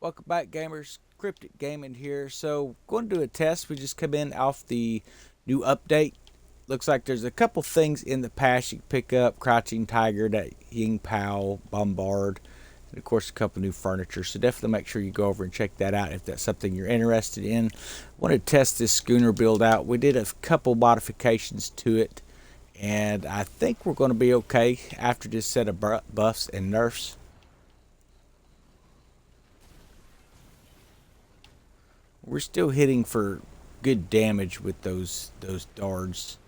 Welcome back, gamers. Cryptic Gaming here. So, going to do a test. We just come in off the new update. Looks like there's a couple things in the past you can pick up. Crouching Tiger, that Ying Pao, Bombard, and of course a couple new furniture. So definitely make sure you go over and check that out if that's something you're interested in. I want to test this schooner build out. We did a couple modifications to it, and I think we're going to be okay after this set of buffs and nerfs. We're still hitting for good damage with those darts.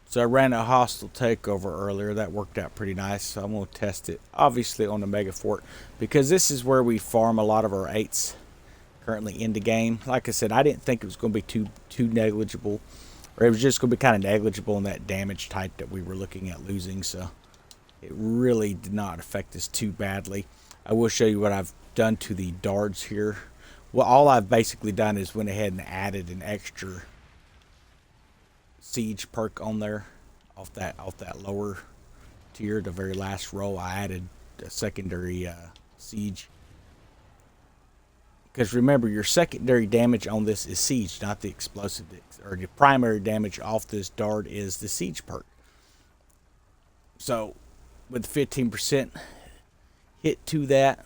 So I ran a hostile takeover earlier. That worked out pretty nice. So I'm going to test it, obviously, on the Mega Fort, because this is where we farm a lot of our 8s currently in the game. Like I said, I didn't think it was going to be too negligible, or it was just going to be kind of negligible in that damage type that we were looking at losing. So it really did not affect us too badly. I will show you what I've done to the darts here. Well, all I've basically done is went ahead and added an extra siege perk on there off that lower tier, the very last row. I added a secondary siege, because remember, your secondary damage on this is siege, not the explosive, or the primary damage off this dart is the siege perk. So with the 15% hit to that,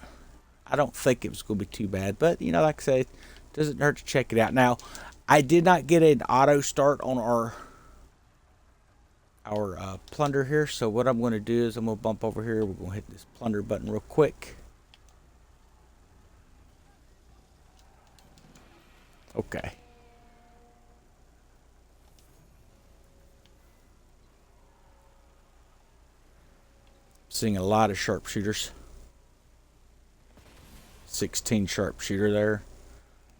I don't think it was going to be too bad. But you know, like I said, it doesn't hurt to check it out. Now, I did not get an auto start on our plunder here, so what I'm going to do is I'm going to bump over here. We're going to hit this plunder button real quick. Okay. Seeing a lot of sharpshooters. 16 sharpshooter there.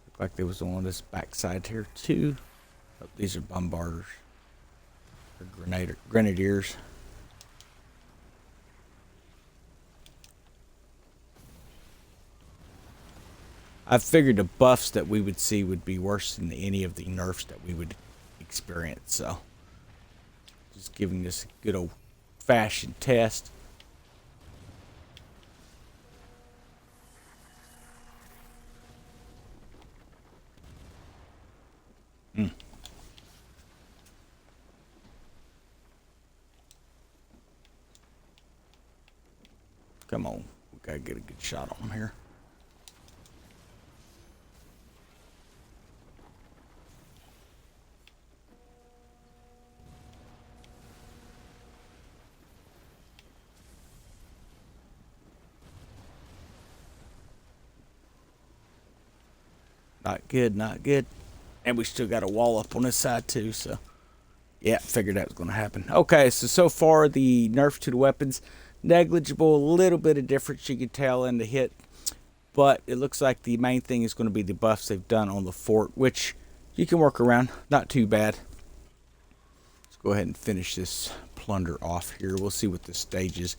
Looked like there was one on this backside here too. Oh, these are bombarders. Grenadiers. I figured the buffs that we would see would be worse than any of the nerfs that we would experience. So, just giving this a good old fashioned test. Come on, we gotta get a good shot on him here. Not good, not good. And we still got a wall up on this side too, so yeah, figured that was going to happen. Okay, so far the nerf to the weapons, negligible, a little bit of difference you can tell in the hit, but it looks like the main thing is going to be the buffs they've done on the fort, which you can work around, not too bad. Let's go ahead and finish this plunder off here. We'll see what the stages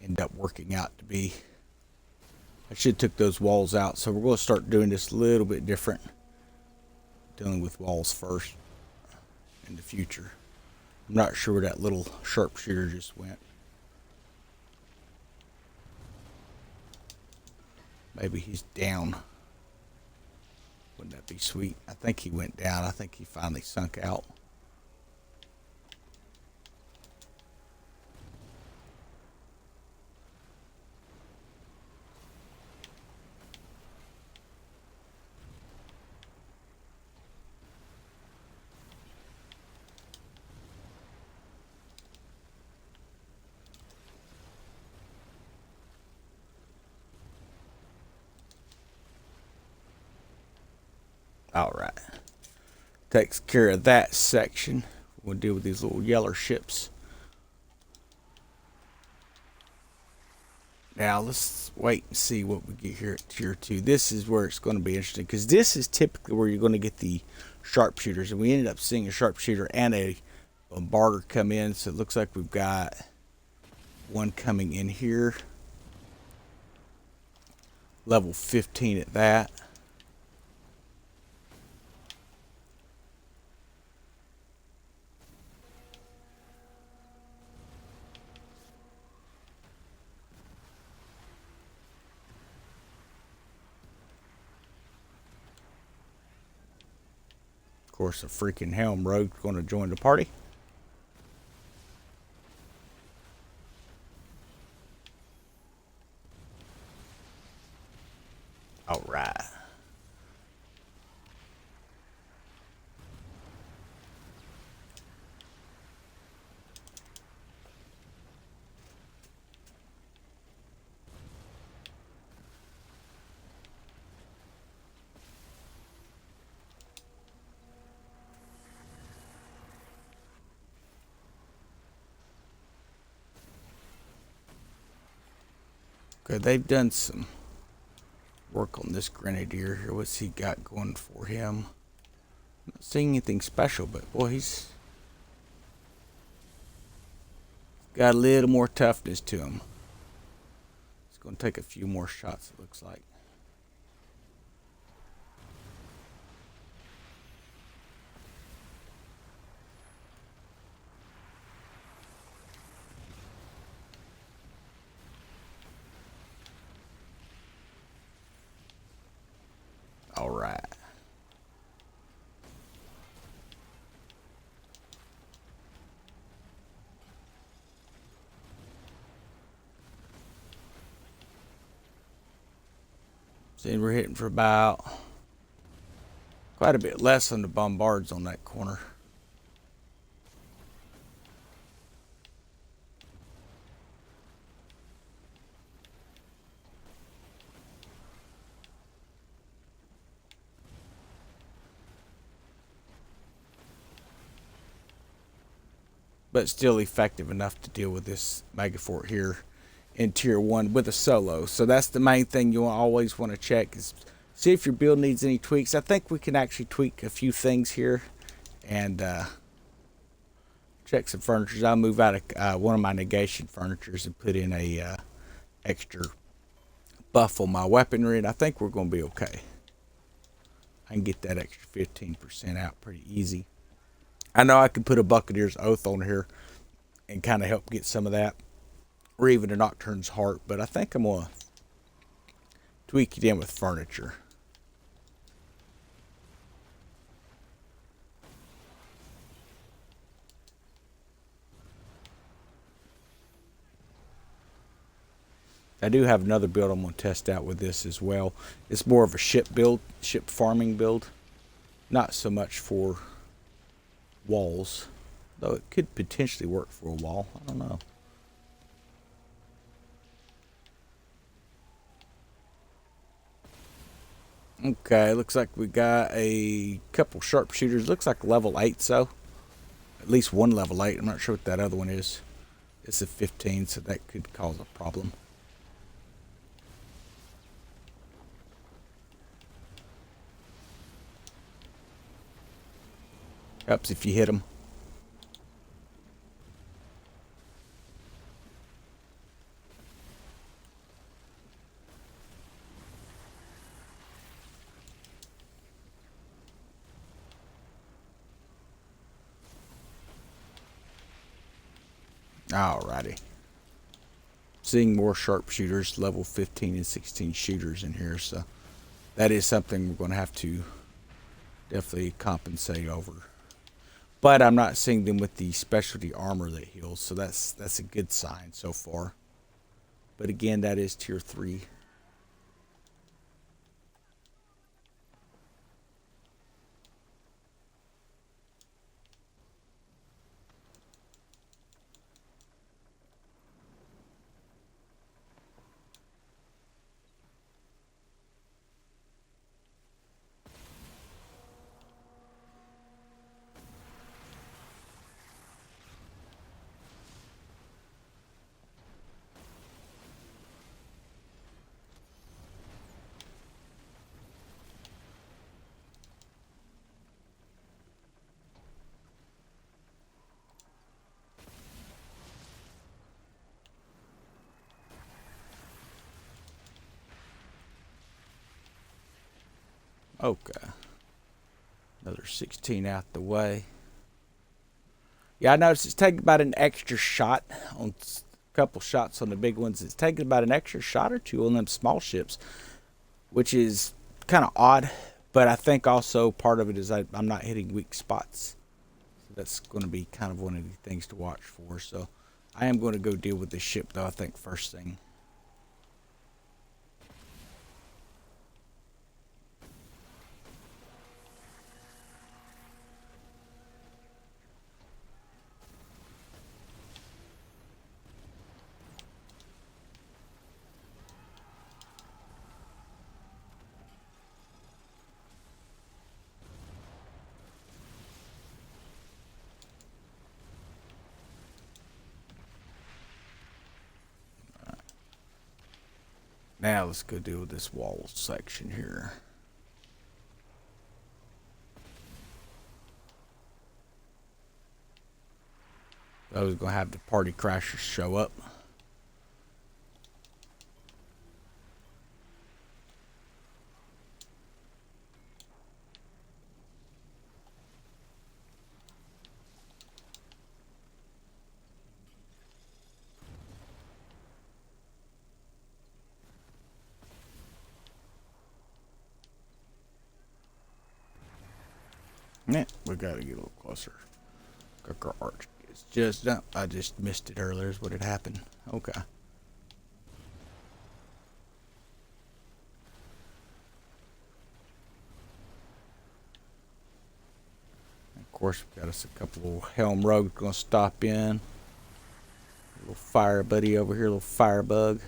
end up working out to be. I should have took those walls out, so we're going to start doing this a little bit different, dealing with walls first in the future. I'm not sure where that little sharpshooter just went. Maybe he's down. Wouldn't that be sweet? I think he went down. I think he finally sunk out. All right. Takes care of that section. We'll deal with these little yeller ships. Now let's wait and see what we get here at tier 2. This is where it's going to be interesting, because this is typically where you're going to get the sharpshooters, and we ended up seeing a sharpshooter and a bombarder come in. So it looks like we've got one coming in here. Level 15 at that. Of course, a freaking Helm rogue going to join the party. All right. Okay, they've done some work on this grenadier here. What's he got going for him? Not seeing anything special, but boy, he's got a little more toughness to him. It's going to take a few more shots, it looks like. All right. See, we're hitting for about quite a bit less on the bombards on that corner. But still effective enough to deal with this megafort here in tier 1 with a solo. So that's the main thing you always want to check, is see if your build needs any tweaks. I think we can actually tweak a few things here and check some furnitures. I'll move out of one of my negation furnitures and put in a extra buff on my weaponry, and I think we're going to be okay. I can get that extra 15% out pretty easy. I know I could put a Buccaneer's Oath on here and kind of help get some of that, or even a Nocturne's Heart, but I think I'm going to tweak it in with furniture. I do have another build I'm going to test out with this as well. It's more of a ship build, ship farming build. Not so much for walls, though it could potentially work for a wall. I don't know. Okay, looks like we got a couple sharpshooters. Looks like level 8, so at least one level 8. I'm not sure what that other one is. It's a 15, so that could cause a problem. Helps if you hit them. Alrighty. Seeing more sharpshooters, level 15 and 16 shooters in here, so that is something we're going to have to definitely compensate over. But I'm not seeing them with the specialty armor that heals, so that's a good sign so far. But again, that is tier 3. Okay. Another 16 out the way. Yeah, I noticed it's taking about an extra shot on a couple shots on the big ones. It's taking about an extra shot or two on them small ships, which is kind of odd. But I think also part of it is I'm not hitting weak spots. So that's going to be kind of one of the things to watch for. So I am going to go deal with this ship, though, I think, first thing. Now let's go deal with this wall section here. I was going to have the party crashers show up. Yeah, we got to get a little closer. Our arch is just up. I just missed it earlier is what had happened. Okay. Of course, we got us a couple of Helm rogues going to stop in. A little fire buddy over here, a little firebug.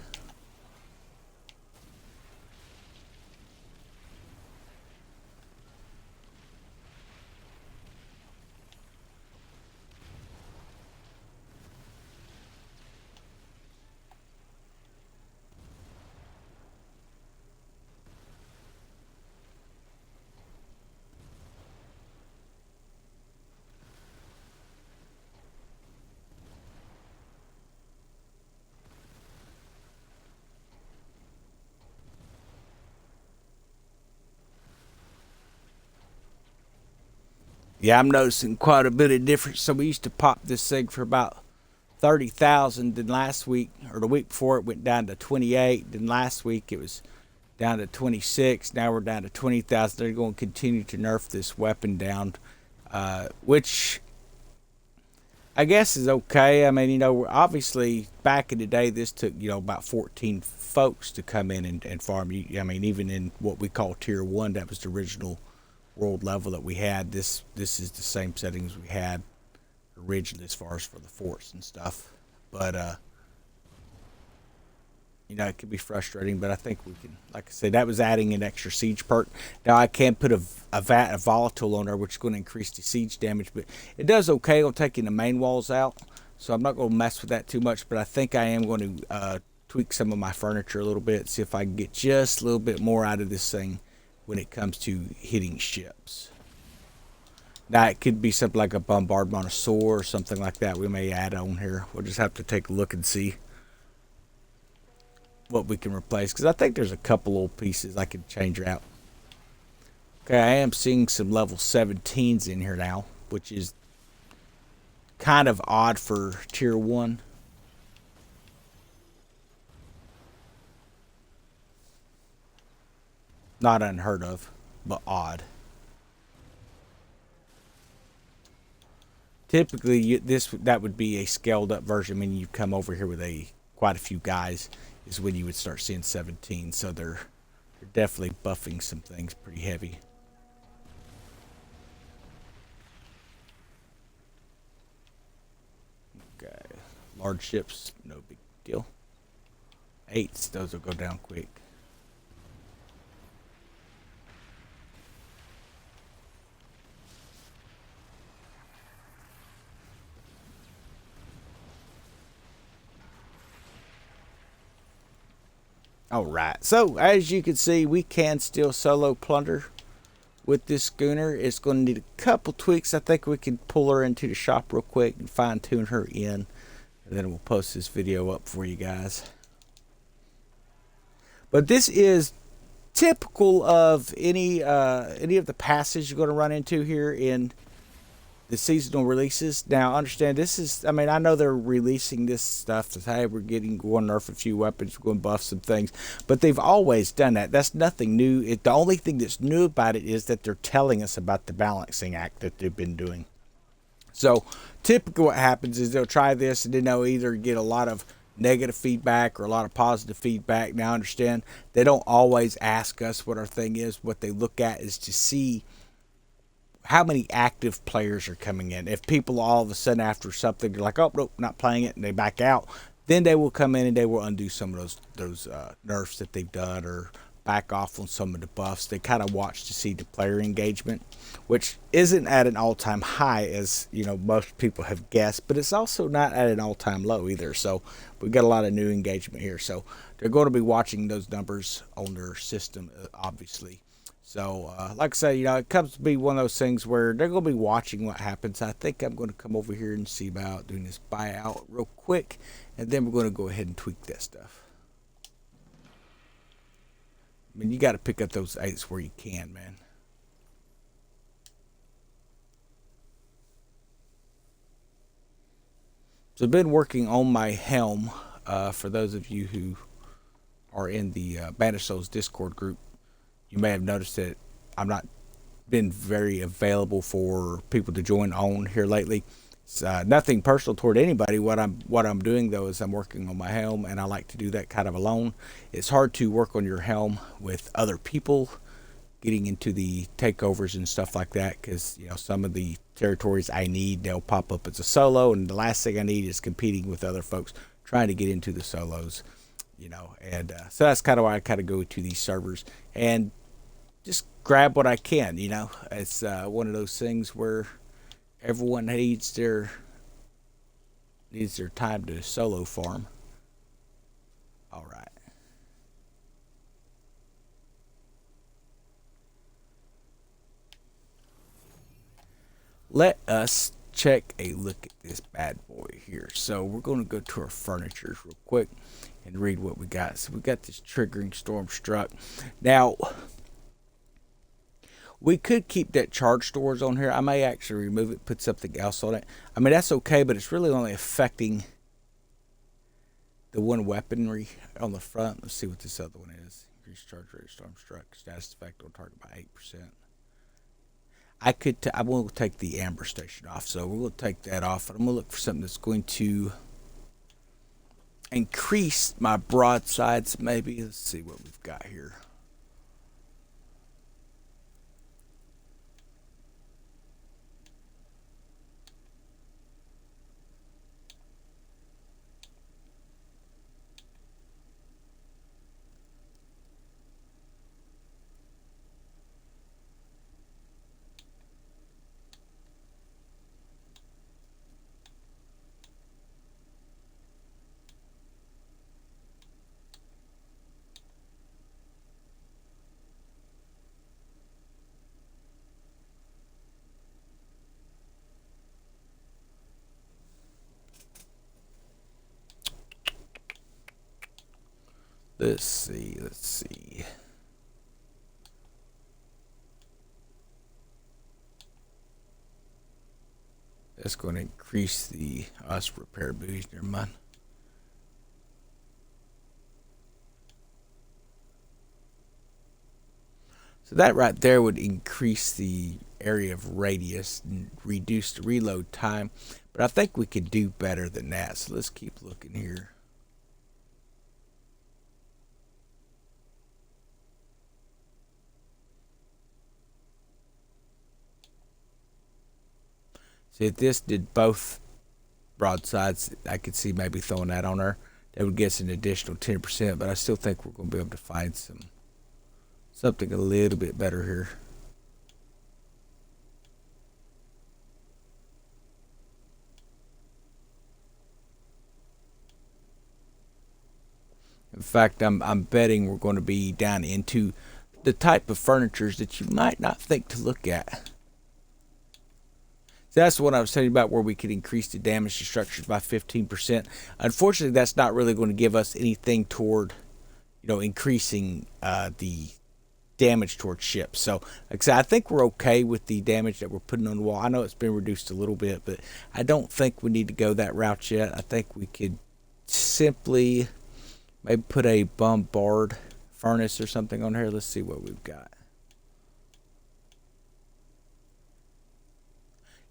Yeah, I'm noticing quite a bit of difference. So we used to pop this thing for about 30,000. Then last week, or the week before, it went down to 28. Then last week, it was down to 26. Now we're down to 20,000. They're going to continue to nerf this weapon down, which I guess is okay. I mean, you know, obviously back in the day, this took, you know, about 14 folks to come in and farm. I mean, even in what we call Tier 1, that was the original world level that we had. This is the same settings we had originally as far as for the forts and stuff. But, you know, it could be frustrating, but I think we can, like I said, that was adding an extra siege perk. Now I can put a volatile on there, which is going to increase the siege damage, but it does okay on taking the main walls out. So I'm not going to mess with that too much, but I think I am going to tweak some of my furniture a little bit, see if I can get just a little bit more out of this thing when it comes to hitting ships. Now it could be something like a bombardment on a sword or something like that we may add on here. We'll just have to take a look and see what we can replace, because I think there's a couple old pieces I could change out. Okay, I am seeing some level 17s in here now, which is kind of odd for Tier 1. Not unheard of, but odd. Typically, that would be a scaled up version. I mean, you come over here with quite a few guys, is when you would start seeing 17. So they're definitely buffing some things pretty heavy. Okay, large ships, no big deal. 8s, those will go down quick. Alright, so as you can see, we can still solo plunder with this schooner. It's going to need a couple tweaks. I think we can pull her into the shop real quick and fine tune her in, and then we'll post this video up for you guys. But this is typical of any of the passes you're going to run into here in the seasonal releases. Now, understand this is, I mean, I know they're releasing this stuff to say, hey, we're going to nerf a few weapons, we're going to buff some things, but they've always done that. That's nothing new. The only thing that's new about it is that they're telling us about the balancing act that they've been doing. So, typically what happens is they'll try this and then they'll either get a lot of negative feedback or a lot of positive feedback. Now, understand, they don't always ask us what our thing is. What they look at is to see how many active players are coming in. If people all of a sudden after something they're like, oh nope, not playing it, and they back out, then they will come in and they will undo some of those nerfs that they've done or back off on some of the buffs. They kind of watch to see the player engagement, which isn't at an all-time high as most people have guessed, but it's also not at an all-time low either. So we've got a lot of new engagement here. So they're going to be watching those numbers on their system, obviously. So, like I say, it comes to be one of those things where they're going to be watching what happens. I think I'm going to come over here and see about doing this buyout real quick, and then we're going to go ahead and tweak that stuff. I mean, you got to pick up those 8s where you can, man. So I've been working on my Helm. For those of you who are in the Banished Souls Discord group, you may have noticed that I'm not been very available for people to join on here lately. It's nothing personal toward anybody. What I'm doing though is I'm working on my Helm, and I like to do that kind of alone. It's hard to work on your Helm with other people, getting into the takeovers and stuff like that, because some of the territories I need, they'll pop up as a solo, and the last thing I need is competing with other folks trying to get into the solos. And so that's kind of why I kind of go to these servers and just grab what I can. It's one of those things where everyone needs their time to solo farm. All right. Let us check a look at this bad boy here. So we're going to go to our furnitures real quick and read what we got. So we got this triggering storm struck. Now, we could keep that charge stores on here. I may actually remove it, put something else on it. I mean, that's okay, but it's really only affecting the one weaponry on the front. Let's see what this other one is. Increase charge rate of storm struck. Status effect on target by 8%. I will take the amber station off, so we'll take that off. I'm going to look for something that's going to increase my broadsides, maybe. Let's see what we've got here. Let's see. That's going to increase the us repair boost. Never mind. So that right there would increase the area of radius and reduce the reload time. But I think we could do better than that. So let's keep looking here. See, if this did both broadsides, I could see maybe throwing that on there. That would get us an additional 10%, but I still think we're going to be able to find something a little bit better here. In fact, I'm betting we're going to be down into the type of furnitures that you might not think to look at. That's what I was telling you about, where we could increase the damage to structures by 15%. Unfortunately, that's not really going to give us anything toward, increasing the damage towards ships. So, like I said, I think we're okay with the damage that we're putting on the wall. I know it's been reduced a little bit, but I don't think we need to go that route yet. I think we could simply maybe put a bombard furnace or something on here. Let's see what we've got.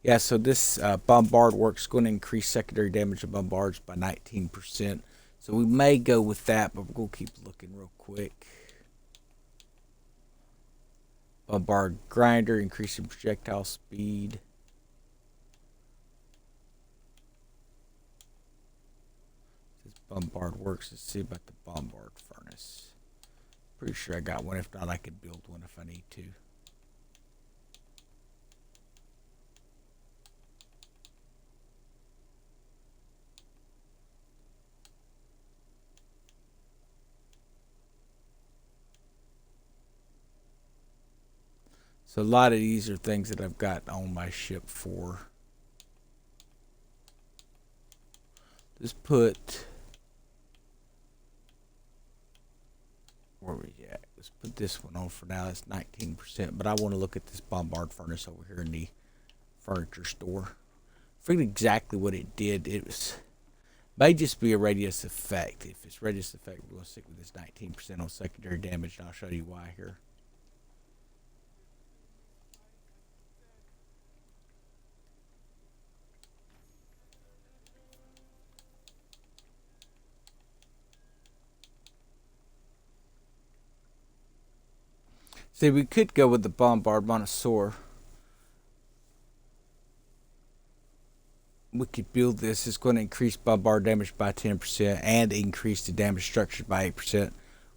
Yeah, so this bombard works going to increase secondary damage of bombards by 19%. So we may go with that, but we're going to keep looking real quick. Bombard grinder, increasing projectile speed. This bombard works. Let's see about the bombard furnace. Pretty sure I got one. If not, I could build one if I need to. So a lot of these are things that I've got on my ship for. Let's put, where are we at? Let's put this one on for now. That's 19%. But I want to look at this bombard furnace over here in the furniture store. I forget exactly what it did. It was may just be a radius effect. If it's radius effect, we're going to stick with this 19% on secondary damage, and I'll show you why here. See, we could go with the bombard monosaur. We could build this. It's going to increase bombard damage by 10% and increase the damage structured by 8%,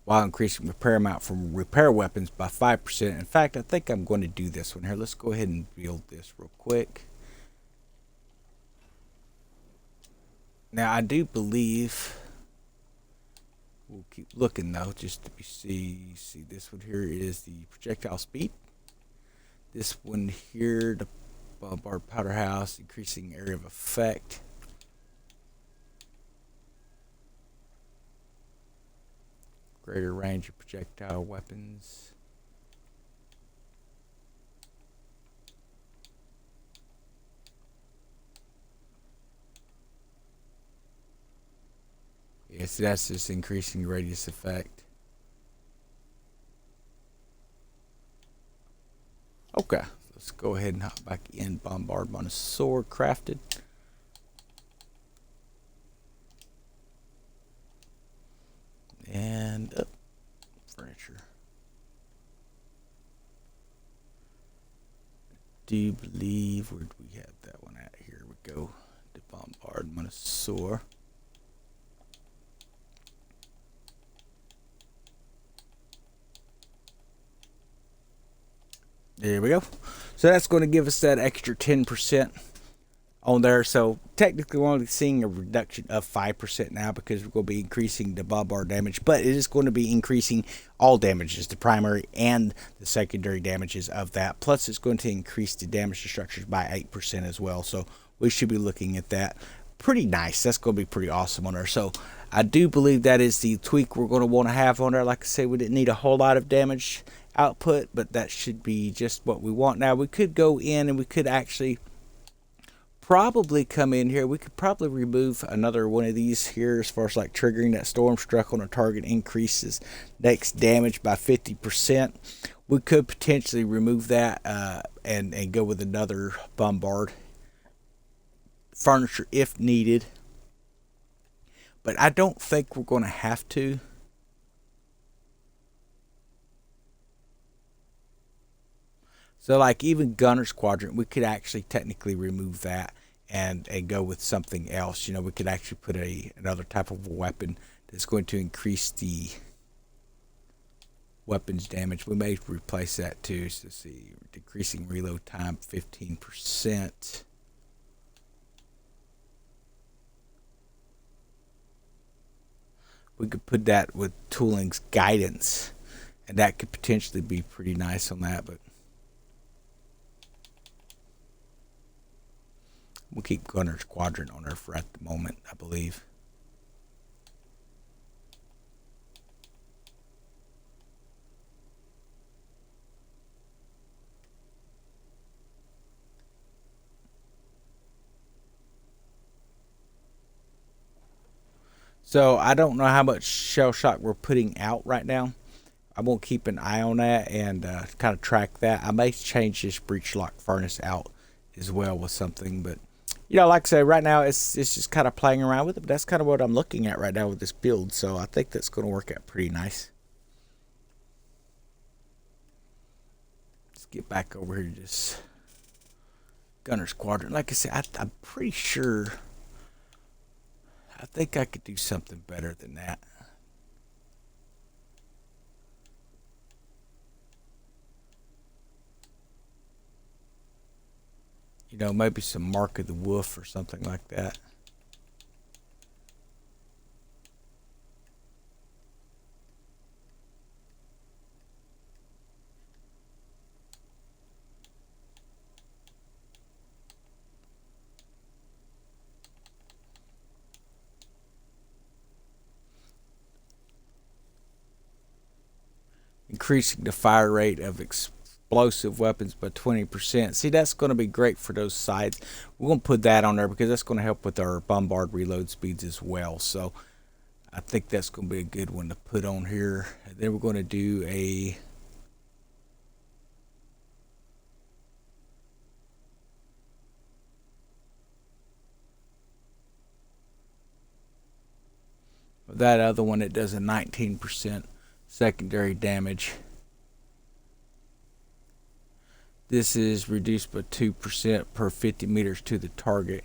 while increasing repair amount from repair weapons by 5%. In fact, I think I'm going to do this one here. Let's go ahead and build this real quick. Now, I do believe, we'll keep looking though, just to see this one here is the projectile speed. This one here, the bombard powder house, increasing area of effect. Greater range of projectile weapons. Yes, that's just increasing radius effect. Okay, let's go ahead and hop back in. Bombard monosaur crafted. And furniture. Do you believe, where do we have that one at? Here we go. The bombard monosaur. There we go. So that's going to give us that extra 10% on there. So technically we're only seeing a reduction of 5% now because we're going to be increasing the bombard damage, but it is going to be increasing all damages, the primary and the secondary damages of that. Plus it's going to increase the damage to structures by 8% as well. So we should be looking at that. Pretty nice. That's going to be pretty awesome on there. So I do believe that is the tweak we're going to want to have on there. Like I say, we didn't need a whole lot of damage output, but that should be just what we want. Now we could go in and we could actually probably come in here. We could probably remove another one of these here as far as like triggering that storm struck on a target increases next damage by 50%. We could potentially remove that and go with another bombard furniture if needed, but I don't think we're going to have to. So like even Gunner's Quadrant, we could actually technically remove that and go with something else. You know, we could actually put another type of weapon that's going to increase the weapons damage. We may replace that too. So see, decreasing reload time 15%. We could put that with Tooling's Guidance, and that could potentially be pretty nice on that, but we'll keep Gunner's Quadrant on there for at the moment, I believe. So I don't know how much shell shock we're putting out right now. I won't keep an eye on that and kind of track that. I may change this breech lock furnace out as well with something, but like I said, right now it's just kind of playing around with it. But that's kind of what I'm looking at right now with this build. So I think that's going to work out pretty nice. Let's get back over here to this gunner's quadrant. Like I said, I'm pretty sure. I think I could do something better than that. Maybe some Mark of the Wolf or something like that. Increasing the fire rate of explosive weapons by 20%. See, that's going to be great for those sides. We're going to put that on there because that's going to help with our bombard reload speeds as well. So I think that's going to be a good one to put on here. And then we're going to do that other one. It does a 19% secondary damage. This is reduced by 2% per 50 meters to the target.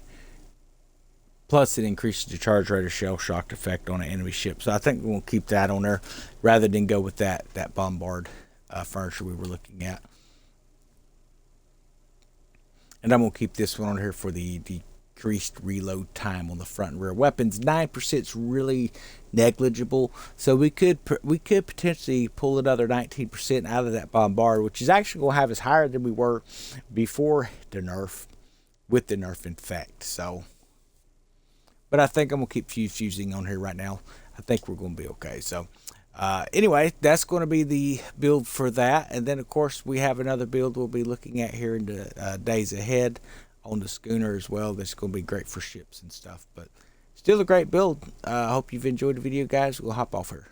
Plus, it increases the charge rate of shell shock effect on an enemy ship. So I think we'll keep that on there rather than go with that bombard furniture we were looking at. And I'm going to keep this one on here for the decreased reload time on the front and rear weapons. 9% is really negligible, so we could potentially pull another 19% out of that bombard, which is actually going to have us higher than we were before the nerf, with the nerf in effect. So, but I think I'm going to keep fusing on here right now. I think we're going to be okay. So anyway, that's going to be the build for that. And then, of course, we have another build we'll be looking at here in the days ahead on the schooner as well. That's going to be great for ships and stuff. But still a great build. I hope you've enjoyed the video, guys. We'll hop off here.